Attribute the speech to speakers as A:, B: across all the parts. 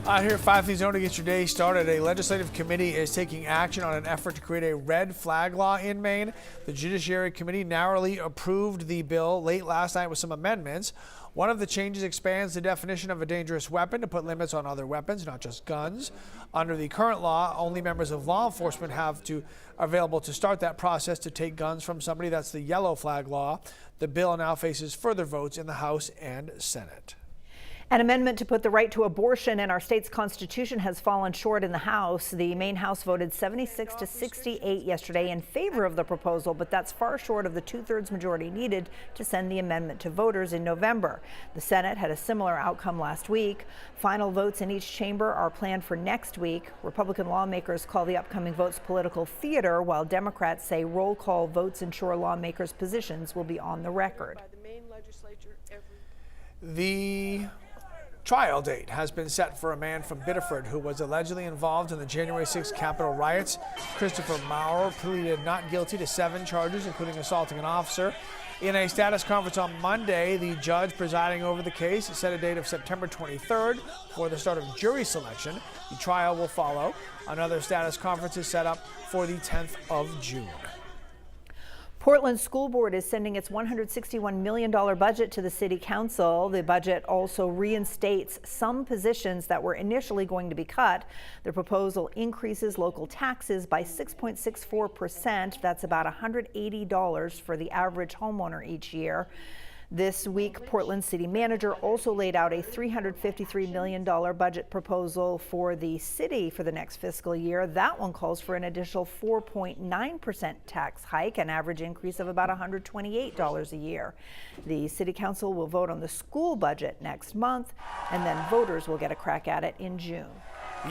A: Here at 5 Things to get your day started, a legislative committee is taking action on an effort to create a red flag law in Maine. The Judiciary Committee narrowly approved the bill late last night with some amendments. One of the changes expands the definition of a dangerous weapon to put limits on other weapons, not just guns. Under the current law, only members of law enforcement are available to start that process to take guns from somebody. That's the yellow flag law. The bill now faces further votes in the House and Senate.
B: An amendment to put the right to abortion in our state's constitution has fallen short in the House. The Maine House voted 76 to 68 yesterday in favor of the proposal, but that's far short of the two-thirds majority needed to send the amendment to voters in November. The Senate had a similar outcome last week. Final votes in each chamber are planned for next week. Republican lawmakers call the upcoming votes political theater, while Democrats say roll call votes ensure lawmakers' positions will be on the record.
A: The trial date has been set for a man from Biddeford who was allegedly involved in the January 6th Capitol riots. Christopher Maurer pleaded not guilty to 7 charges, including assaulting an officer. In a status conference on Monday, the judge presiding over the case set a date of September 23rd for the start of jury selection. The trial will follow. Another status conference is set up for the 10th of June.
B: Portland School Board is sending its $161 million budget to the City Council. The budget also reinstates some positions that were initially going to be cut. The proposal increases local taxes by 6.64%. That's about $180 for the average homeowner each year. This week, Portland City Manager also laid out a $353 million budget proposal for the city for the next fiscal year. That one calls for an additional 4.9% tax hike, an average increase of about $128 a year. The City Council will vote on the school budget next month, and then voters will get a crack at it in June.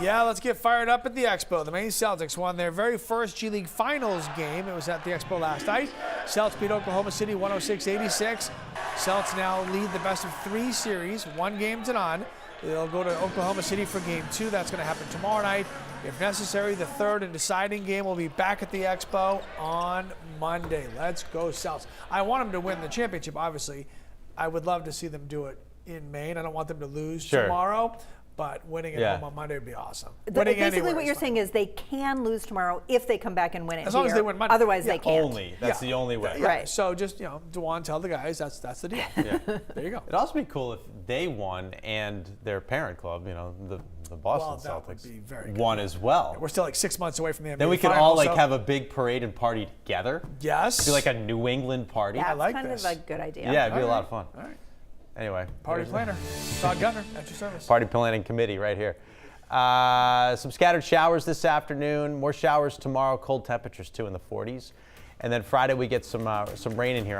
A: Yeah, let's get fired up at the Expo. The Maine Celtics won their very first G League Finals game. It was at the Expo last night. Celtics beat Oklahoma City 106-86. Celtics now lead the best-of-3 series, 1 game to none. They'll go to Oklahoma City for Game 2. That's going to happen tomorrow night. If necessary, the third and deciding game will be back at the Expo on Monday. Let's go Celtics. I want them to win the championship, obviously. I would love to see them do it in Maine. I don't want them to lose tomorrow. But winning at home on Monday would be awesome.
B: Basically what you're saying is they can lose tomorrow if they come back and win it
A: as long as they win Monday.
B: Otherwise they can't.
C: That's the only way.
B: Right.
A: So just, Dewan, tell the guys that's the deal. There you go.
C: It'd also be cool if they won and their parent club, the Boston Celtics,
A: would be very good.
C: won as well.
A: We're still like 6 months away from the NBA
C: Then we could all have a big parade and party together.
A: Yes.
C: Do like a New England party.
B: That's
A: I like
B: kind
A: this.
B: of a good idea.
C: Yeah, it'd be a lot of fun.
A: All right.
C: Anyway.
A: Party planner. Todd Gunner at your service.
C: Party planning committee right here. Some scattered showers this afternoon. More showers tomorrow. Cold temperatures too in the 40s. And then Friday we get some rain in here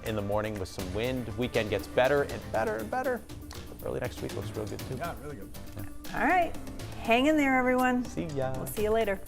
C: in the morning with some wind. Weekend gets better and better and better. Early next week looks real good too.
A: Yeah, really good.
B: All right. Hang in there, everyone.
C: See ya.
B: We'll see you later.